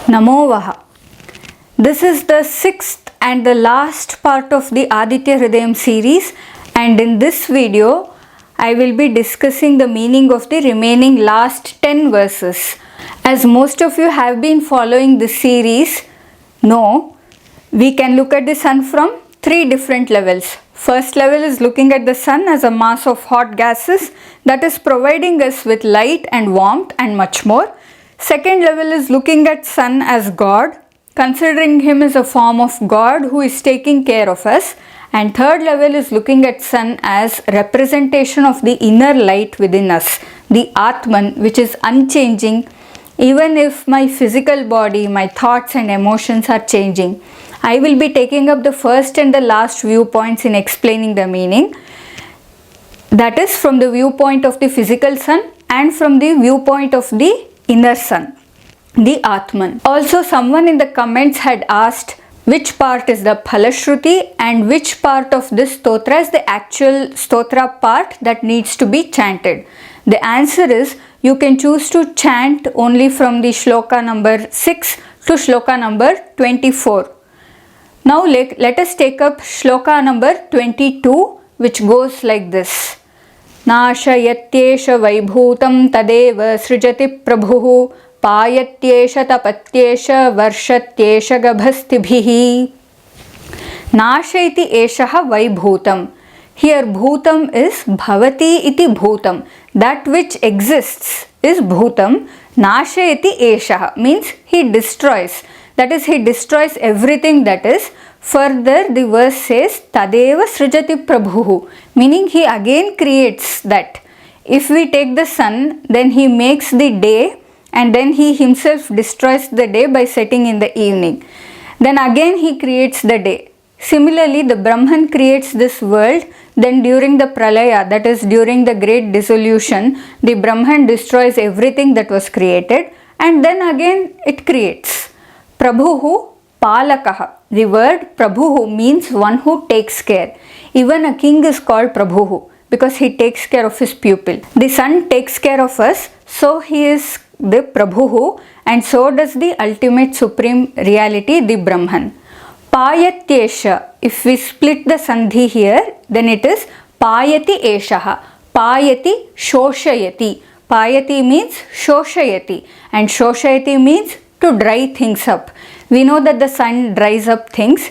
Namo Vaha. This is the sixth and the last part of the Aditya Hrudayam series, and in this video I will be discussing the meaning of the remaining last 10 verses. As most of you have been following this series know, we can look at the sun from three different levels. First level is looking at the sun as a mass of hot gases that is providing us with light and warmth and much more. Second level is looking at sun as God, considering him as a form of God who is taking care of us. And third level is looking at sun as representation of the inner light within us, the Atman, which is unchanging. Even if my physical body, my thoughts and emotions are changing, I will be taking up the first and the last viewpoints in explaining the meaning. That is from the viewpoint of the physical sun and from the viewpoint of the inner sun, the Atman. Also, someone in the comments had asked which part is the Phalashruti and which part of this stotra is the actual stotra part that needs to be chanted. The answer is you can choose to chant only from the shloka number 6 to shloka number 24. Now let us take up shloka number 22, which goes like this. Nashayatyesha vaibhutam tadeva srijati prabhuhu payatyesha tapatyesha varshatyesha gabhastibhihi. Nashaiti eshaha vaibhutam. Here bhutam is bhavati iti bhutam. That which exists is bhutam. Nashayati eshaha means he destroys. That is, he destroys everything that is. Further, the verse says, Tadeva srijati prabhuhu, meaning he again creates that. If we take the sun, then he makes the day and then he himself destroys the day by setting in the evening. Then again he creates the day. Similarly, the Brahman creates this world, then during the pralaya, that is during the great dissolution, the Brahman destroys everything that was created and then again it creates. Prabhuhu palakaha. The word Prabhuhu means one who takes care. Even a king is called Prabhuhu because he takes care of his pupil. The sun takes care of us, so he is the Prabhuhu, and so does the ultimate supreme reality, the Brahman. Payatyesha. If we split the sandhi here, then it is Payati eshaha. Payati shoshayati. Payati means shoshayati, and shoshayati means to dry things up. We know that the sun dries up things.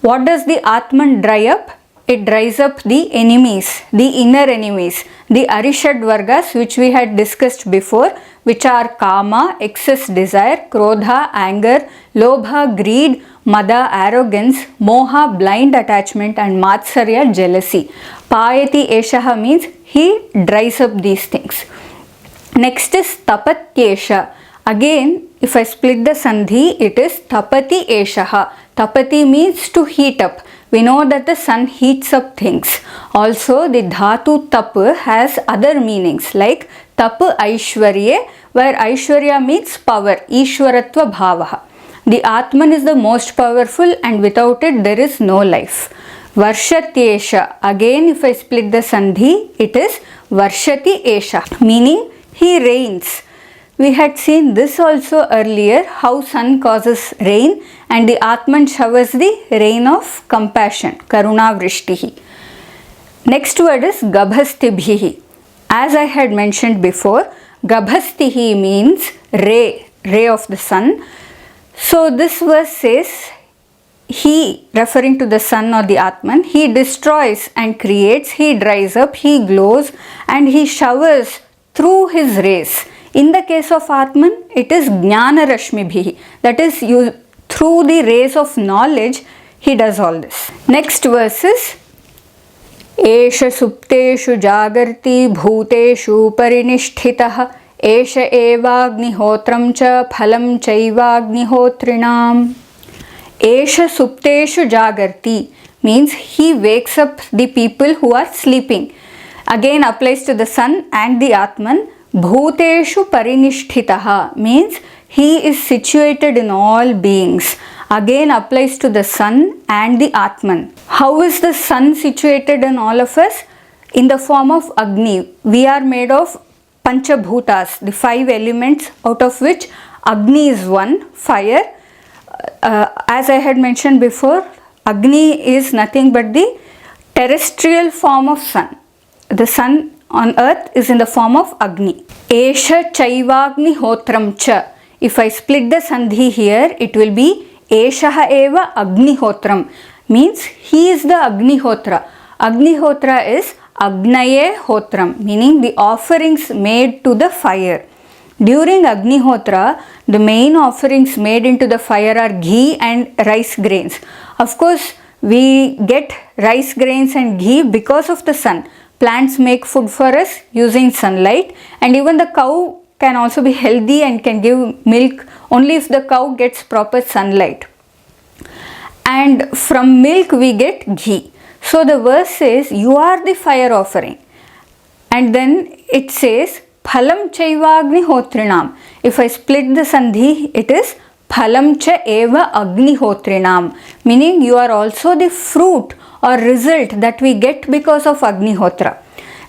What does the Atman dry up? It dries up the enemies, the inner enemies, the Arishad Vargas, which we had discussed before, which are Kama, excess desire, Krodha, anger, Lobha, greed, Mada, arrogance, Moha, blind attachment, and Matsarya, jealousy. Payati eshaha means he dries up these things. Next is Tapatyesha. Again, if I split the sandhi, it is Tapati eshaha. Tapati means to heat up. We know that the sun heats up things. Also, the dhatu tap has other meanings like tap aishwarye, where aishwarya means power, ishwaratva bhavaha. The Atman is the most powerful and without it there is no life. Varshatyesha. Again, if I split the sandhi, it is Varshati esha, meaning he rains. We had seen this also earlier, how sun causes rain and the Atman showers the rain of compassion, Karuna Vrishtihi. Next word is Gabhastibhihi. As I had mentioned before, Gabhastihi means ray of the sun. So this verse says, he, referring to the sun or the Atman, he destroys and creates, he dries up, he glows and he showers through his rays. In the case of Atman, it is Jnana Rashmibhihi. That is, through the rays of knowledge, he does all this. Next verse is Esha supteshu jagarti bhuteshu parinishtitaha Esha evagnihotram cha phalam chaivagnihothrinam. Esha supteshu jagarti means he wakes up the people who are sleeping. Again applies to the sun and the Atman. Bhuteshu parinishtitaha means he is situated in all beings. Again applies to the sun and the Atman. How is the sun situated in all of us? In the form of Agni. We are made of Panchabhutas, the 5 elements, out of which Agni is one, fire. As I had mentioned before, Agni is nothing but the terrestrial form of sun. The sun on earth is in the form of Agni. Esha Chaivagni Hotram Cha. If I split the sandhi here, it will be Eshaha Eva Agnihotram. Means he is the Agnihotra. Agnihotra is Agnaye Hotram, meaning the offerings made to the fire. During Agnihotra, the main offerings made into the fire are ghee and rice grains. Of course, we get rice grains and ghee because of the sun. Plants make food for us using sunlight, and even the cow can also be healthy and can give milk only if the cow gets proper sunlight. And from milk we get ghee. So the verse says, you are the fire offering. And then it says, Phalam Chaivagni Hotrinam. If I split the sandhi, it is Phalam Cha Eva Agni Hotrinam. Meaning you are also the fruit or result that we get because of Agnihotra.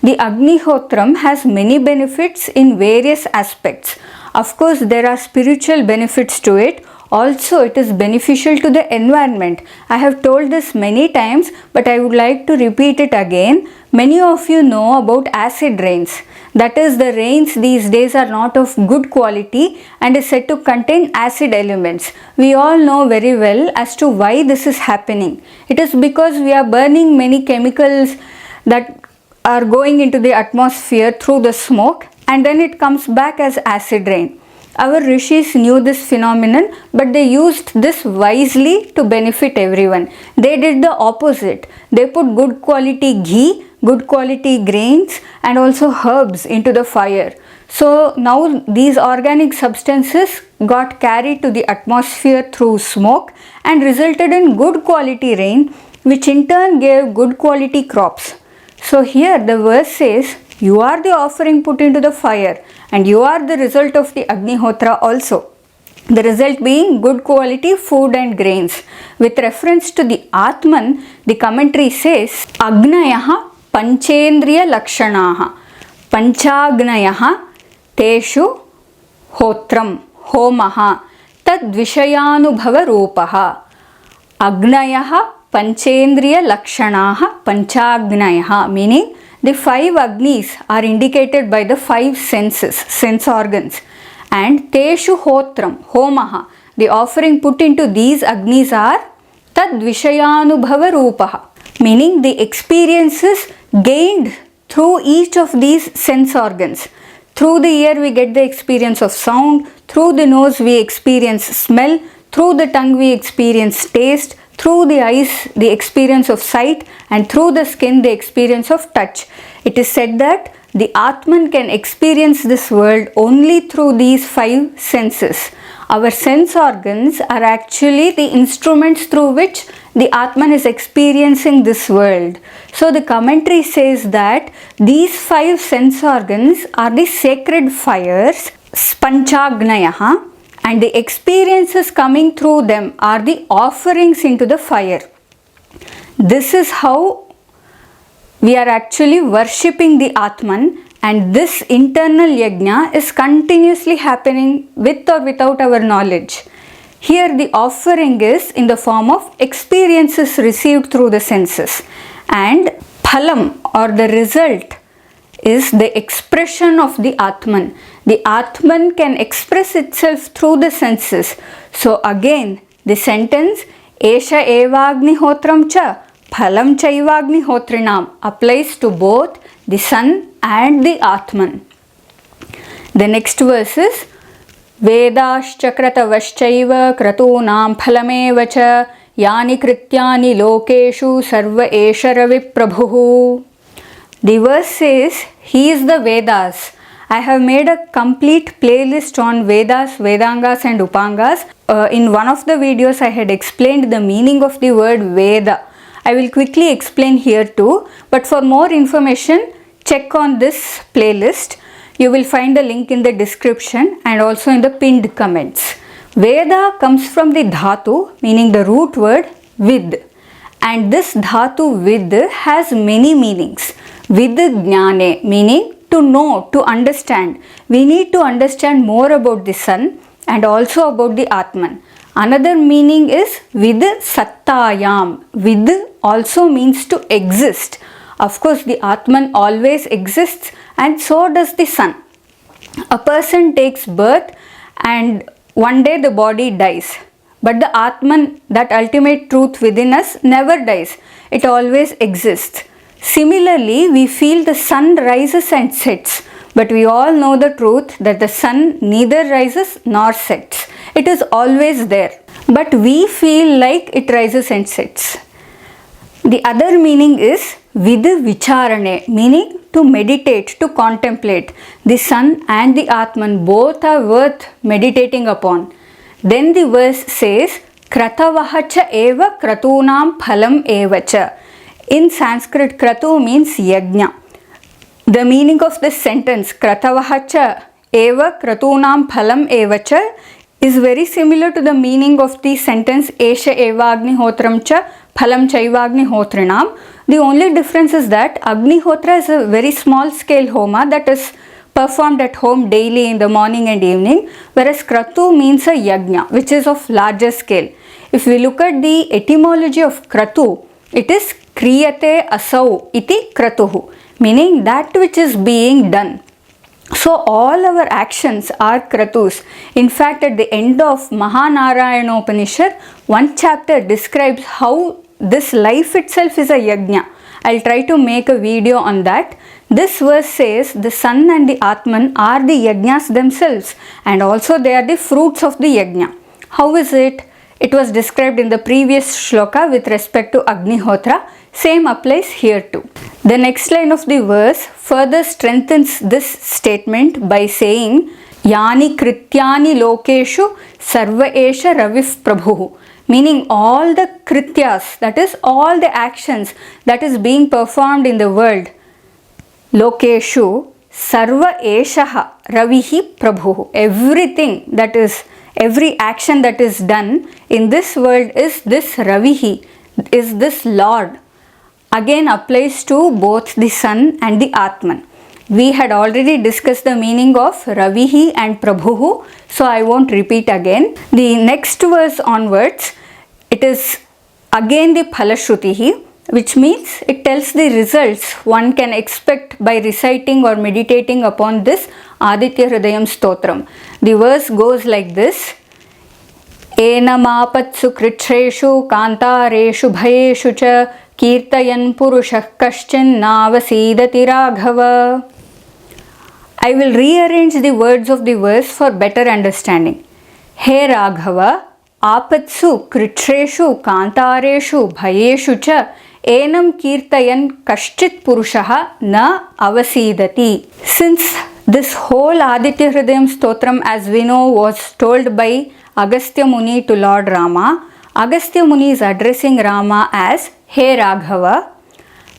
The Agnihotram has many benefits in various aspects. Of course, there are spiritual benefits to it. Also, it is beneficial to the environment. I have told this many times, but I would like to repeat it again. Many of you know about acid rains. That is, the rains these days are not of good quality and is said to contain acid elements. We all know very well as to why this is happening. It is because we are burning many chemicals that are going into the atmosphere through the smoke, and then it comes back as acid rain. Our rishis knew this phenomenon, but they used this wisely to benefit everyone. They did the opposite. They put good quality ghee, good quality grains, and also herbs into the fire. So now these organic substances got carried to the atmosphere through smoke and resulted in good quality rain, which in turn gave good quality crops. So here the verse says, you are the offering put into the fire and you are the result of the Agnihotra also. The result being good quality food and grains. With reference to the Atman, the commentary says, Agnayaha Panchendriya Lakshanaha Panchagnayaha Teshu Hotram Homaha Tadvishayanubhava Rupaha. Agnayaha Panchendriya Lakshanaha Panchagnayaha, meaning the 5 Agnis are indicated by the 5 senses, sense organs. And Teshu Hotram, Homaha, the offering put into these Agnis are Tadvishayanubhava Rupaha, meaning the experiences gained through each of these sense organs. Through the ear we get the experience of sound, through the nose we experience smell, through the tongue we experience taste, through the eyes the experience of sight, and through the skin the experience of touch. It is said that the Atman can experience this world only through these 5 senses. Our sense organs are actually the instruments through which the Atman is experiencing this world. So the commentary says that these 5 sense organs are the sacred fires, Panchagnayaha, and the experiences coming through them are the offerings into the fire. This is how we are actually worshipping the Atman, and this internal yajna is continuously happening with or without our knowledge. Here the offering is in the form of experiences received through the senses, and phalam or the result is the expression of the Atman. The Atman can express itself through the senses. So again the sentence Esha Evagni Cha Phalam Chaivagni Hotrinam applies to both the sun and the Atman. The next verse is Vedascha Kratavaschaiva Kratunam Phalameva Cha Yani Krityani Lokeshu Sarva Esha Ravi Prabhu. The verse says, he is the Vedas. I have made a complete playlist on Vedas, Vedangas and Upangas. In one of the videos I had explained the meaning of the word Veda. I will quickly explain here too, but for more information check on this playlist. You will find the link in the description and also in the pinned comments. Veda comes from the dhatu, meaning the root word vid, and this dhatu vid has many meanings. Vid jnane, meaning to know, to understand. We need to understand more about the sun, and also about the Atman. Another meaning is vid sattayam. Vid also means to exist. Of course, the Atman always exists, and so does the sun. A person takes birth and one day the body dies. But the Atman, that ultimate truth within us, never dies. It always exists. Similarly, we feel the sun rises and sets. But we all know the truth that the sun neither rises nor sets. It is always there. But we feel like it rises and sets. The other meaning is vid vicharane, meaning to meditate, to contemplate. The sun and the Atman both are worth meditating upon. Then the verse says, Kratavahacha eva kratunam phalam evacha. In Sanskrit, kratu means yajna. The meaning of this sentence, Kratavahacha eva kratunam phalam evacha, is very similar to the meaning of the sentence Esha eva agnihotram cha phalam chaiva agnihotrinam. The only difference is that Agnihotra is a very small scale homa that is performed at home daily in the morning and evening, whereas Kratu means a yajna, which is of larger scale. If we look at the etymology of Kratu, it is kriyate asau iti kratuhu, meaning that which is being done. So all our actions are kratus. In fact, at the end of Mahanarayana Upanishad, one chapter describes how this life itself is a yajna. I'll try to make a video on that. This verse says the sun and the Atman are the yajnas themselves, and also they are the fruits of the yajna. How is it? It was described in the previous shloka with respect to Agnihotra. Same applies here too. The next line of the verse further strengthens this statement by saying, Yani krityani lokeshu sarva esha ravif prabhu. Meaning all the krityas, that is all the actions that is being performed in the world, lokeshu sarva eshaha ravihi prabhu. Everything that is, every action that is done in this world is this ravihi, is this Lord. Again applies to both the sun and the Atman. We had already discussed the meaning of Ravihi and Prabhuhu, so I won't repeat again. The next verse onwards, it is again the Phalashruti, which means it tells the results one can expect by reciting or meditating upon this Aditya Hrudayam Stotram. The verse goes like this. Enamapatsu kritreshu kantareshu bhayeshu cha kirtayan purushah kaschin navasidati raghava. I will rearrange the words of the verse for better understanding. He Raghava, apatsu kritreshu kantareshu bhayeshu cha enam kirtayan kaschit purushaha na avasidati. Since this whole Aditya Hrudayam Stotram, as we know, was told by Agastya Muni to Lord Rama, Agastya Muni is addressing Rama as He Raghava,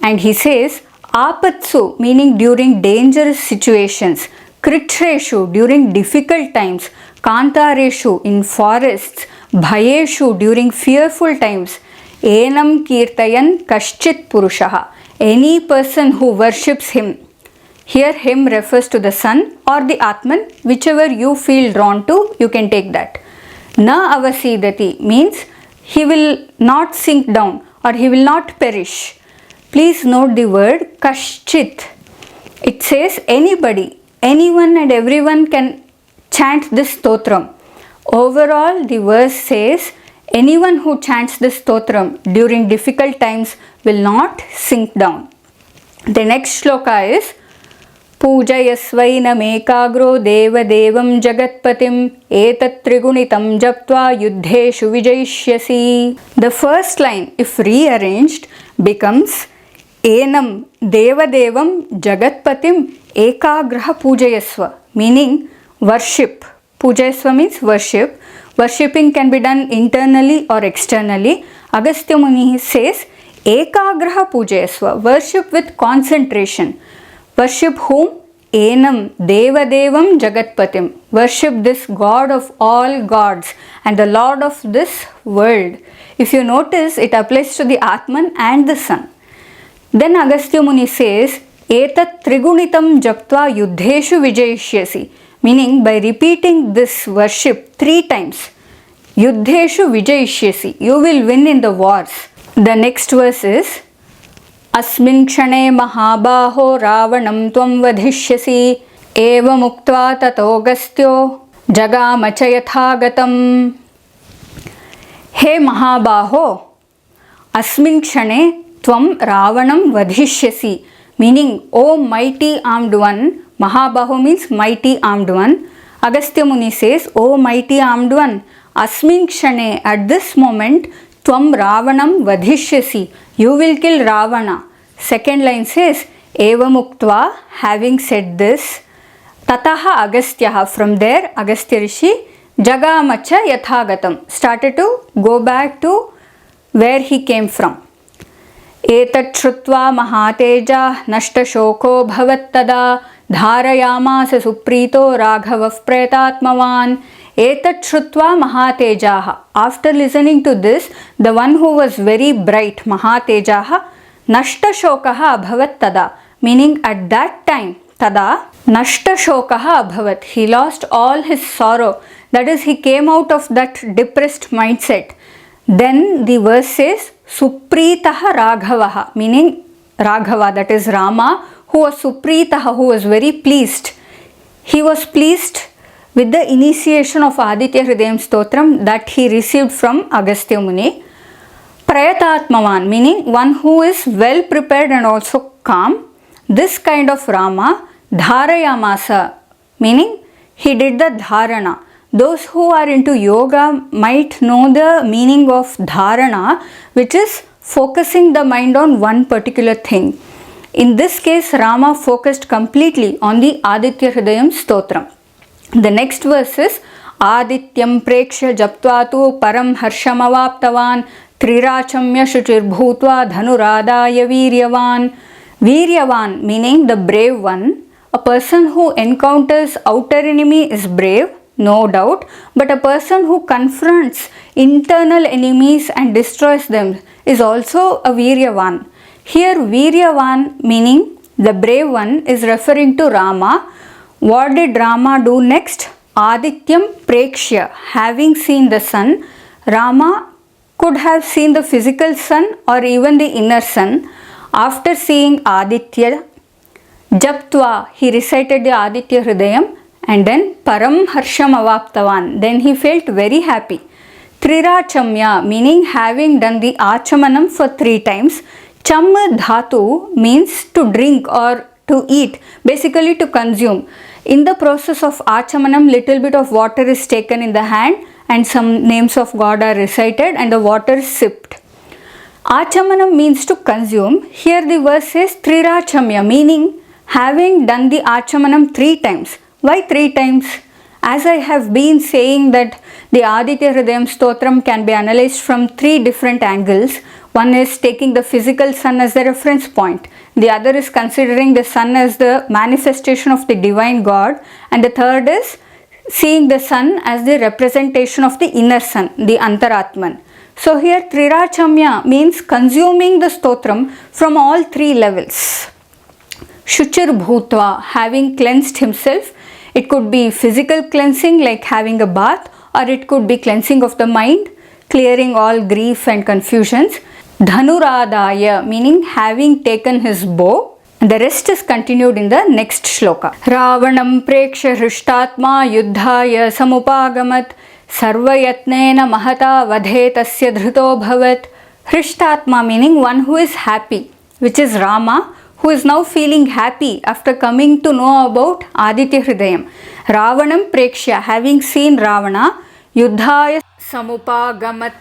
and he says Apatsu, meaning during dangerous situations, Kritreshu, during difficult times, Kantareshu, in forests, Bhayeshu, during fearful times, Enam Kirtayan Kaschit Purushaha, any person who worships him. Here him refers to the sun or the Atman, whichever you feel drawn to, you can take that. Na avasidati means he will not sink down or he will not perish. Please note the word kaschit. It says anybody, anyone and everyone can chant this stotram. Overall, the verse says anyone who chants this stotram during difficult times will not sink down. The next shloka is Pujayasvainam ekagro deva devam jagatpatim etat trigunitam japtva yuddheshu vijayishyasi. The first line, if rearranged, becomes Enam deva devam jagatpatim ekagraha pujayasva, meaning worship. Pujayasva means worship. Worshipping can be done internally or externally. Agastya Muni says ekagraha pujayasva, worship with concentration. Worship whom? Enam deva devam jagatpatim. Worship this God of all gods and the Lord of this world. If you notice, it applies to the Atman and the sun. Then Agastya Muni says, Etat trigunitam japtva yuddheshu vijayishyasi, meaning by repeating this worship 3 times, Yuddheshu Vijayishyasi, you will win in the wars. The next verse is Asmin Kshane Mahabaho Ravanam Tvam Vadhishyasi Eva Muktva Tato Agastyo Jagamacha Yathagatam. He Mahabaho, Asmin Kshane Tvam Ravanam Vadhishyasi, meaning, O mighty armed one. Mahabaho means mighty armed one. Agastya Muni says, O mighty armed one, Asmin Kshane, at this moment, Tvam Ravanam Vadhishyasi, you will kill Ravana. Second line says, Eva Muktva, having said this, Tataha Agastyaha, from there Agastya Rishi, Jagamacha Yathagatam, started to go back to where he came from. Etat Shrutva Mahateja Nashta Shoko Bhavattada Dharayamasa Suprito Raghavav Pretatmavan. Etat Shrutva Mahatejaha. After listening to this, the one who was very bright, Mahatejaha, Nashta Shokaha Abhavat Tada, meaning at that time, Tada, Nashta Shokaha Abhavat, he lost all his sorrow. That is, he came out of that depressed mindset. Then the verse says, Supritaha Raghavaha, meaning Raghava, that is Rama, who was Supritaha, who was very pleased. He was pleased with the initiation of Aditya Hrudayam Stotram that he received from Agastya Muni. Prayatatmavan, meaning one who is well prepared and also calm. This kind of Rama, Dharayamasa, meaning he did the dharana. Those who are into yoga might know the meaning of dharana, which is focusing the mind on one particular thing. In this case, Rama focused completely on the Aditya Hrudayam Stotram. The next verse is Adityam Preksha Japtvatu Param Harshamavaptavan Trirachamya Shuchirbhutva Dhanuradaya Viryavan. Viryavan, meaning the brave one. A person who encounters outer enemy is brave, no doubt, but a person who confronts internal enemies and destroys them is also a Viryavan. Here Viryavan, meaning the brave one, is referring to Rama. What did Rama do next? Adityam Prekshya, having seen the sun, Rama could have seen the physical sun or even the inner sun. After seeing Aditya, Japtva, he recited the Aditya Hrudayam, and then Param Harsham Avaptavan, then he felt very happy. Trirachamya, meaning having done the Achamanam for 3 times. Cham Dhatu means to drink or to eat, basically to consume. In the process of Achamanam, little bit of water is taken in the hand and some names of God are recited and the water is sipped. Achamanam means to consume. Here the verse says Trirachamya, meaning having done the Achamanam 3 times. Why 3 times? As I have been saying that the Aditya Hrudayam Stotram can be analyzed from 3 different angles. One is taking the physical sun as the reference point. The other is considering the sun as the manifestation of the divine God. And the third is seeing the sun as the representation of the inner sun, the Antaratman. So here Trirachamya means consuming the Stotram from all 3 levels. Shuchir Bhutva, having cleansed himself. It could be physical cleansing like having a bath, or it could be cleansing of the mind, clearing all grief and confusions. Dhanuradaya, meaning having taken his bow. The rest is continued in the next shloka. Ravanam preksha hrushtatma yuddhaya samupagamat sarvayatnena mahata vadhe tasya dhruto bhavat. Hrushtatma, meaning one who is happy, which is Rama, who is now feeling happy after coming to know about Aditya Hrudayam. Ravanam Prekshya, having seen Ravana, Yuddhaya Samupagamat,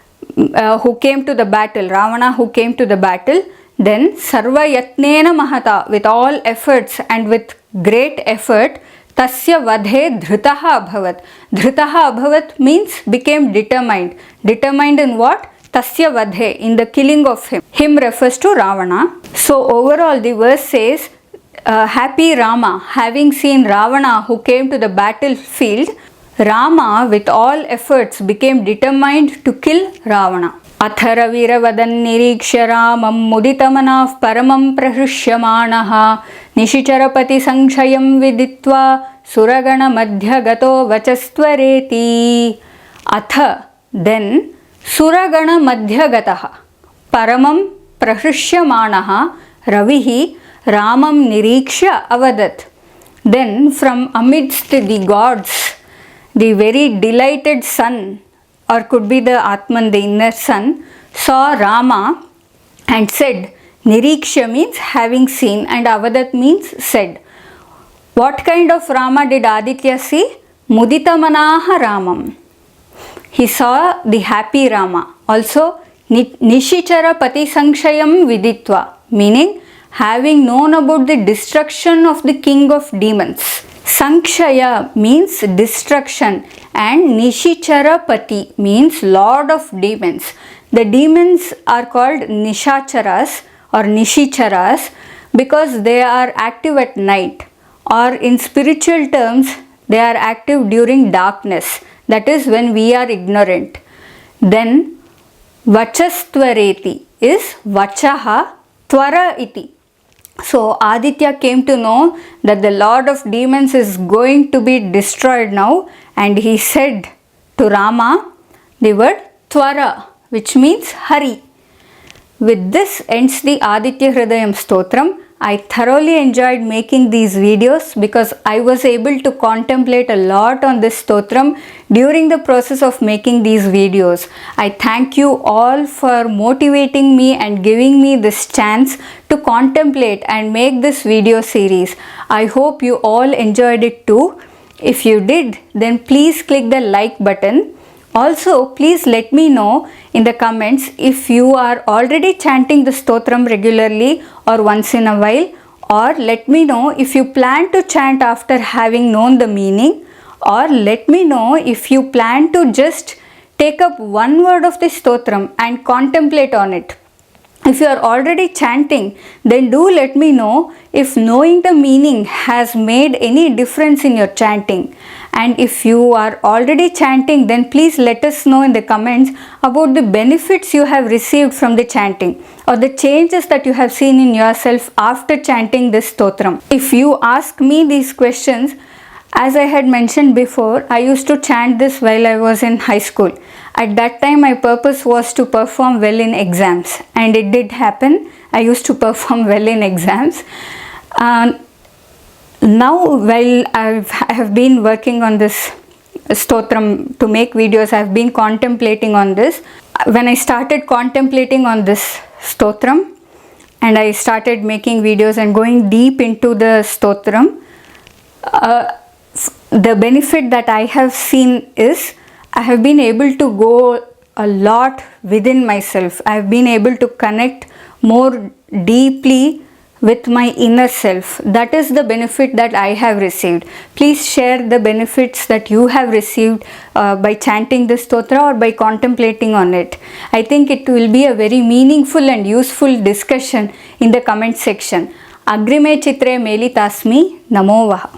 who came to the battle, Ravana who came to the battle, then Sarva Yatnena Mahata, with all efforts and with great effort, Tasya Vadhe Dhrutaha Abhavat. Dhrutaha Abhavat means became determined. Determined in what? Tasya Vadhe, in the killing of him. Him refers to Ravana. So overall the verse says, happy Rama, having seen Ravana who came to the battlefield, Rama with all efforts became determined to kill Ravana. Athara Viravadan Niriksha Ramam Muditamanav Paramam Prahrishyamanaha Nishicarapati Sanshayam Viditva suragana madhyagato vachastvareti. Atha, then, suragana madhyagataha, paramam prahrishyamanaha ravihi ramam nirikshya avadat. Then from amidst the gods, the very delighted sun, or could be the Atman, the inner sun, saw Rama and said, Niriksha means having seen and Avadat means said. What kind of Rama did Aditya see? Muditamanaha Ramam. He saw the happy Rama. Also, Nishichara Pati Sankshayam Viditva, meaning having known about the destruction of the king of demons. Sankshaya means destruction and Nishichara Pati means lord of demons. The demons are called Nishacharas or Nishicharas because they are active at night, or in spiritual terms they are active during darkness, that is when we are ignorant. Then Vachastvareti is Vachaha Tvara iti. So Aditya came to know that the lord of demons is going to be destroyed now, and he said to Rama the word Tvara, which means hurry. With this ends the Aditya Hrudayam Stotram. I thoroughly enjoyed making these videos because I was able to contemplate a lot on this stotram during the process of making these videos. I thank you all for motivating me and giving me this chance to contemplate and make this video series. I hope you all enjoyed it too. If you did, then please click the like button. Also, please let me know in the comments if you are already chanting the stotram regularly or once in a while, or let me know if you plan to chant after having known the meaning, or let me know if you plan to just take up one word of the stotram and contemplate on it. If you are already chanting, then do let me know if knowing the meaning has made any difference in your chanting. And if you are already chanting, then please let us know in the comments about the benefits you have received from the chanting or the changes that you have seen in yourself after chanting this stotram. If you ask me these questions, as I had mentioned before, I used to chant this while I was in high school. At that time, my purpose was to perform well in exams, and it did happen. I used to perform well in exams. Now, while I have been working on this stotram to make videos, I have been contemplating on this. When I started contemplating on this stotram and I started making videos and going deep into the stotram, the benefit that I have seen is I have been able to go a lot within myself. I have been able to connect more deeply with my inner self. That is the benefit that I have received. Please share the benefits that you have received by chanting the stotra or by contemplating on it. I think it will be a very meaningful and useful discussion in the comment section. Agrime chitre melitasmi namo vaha.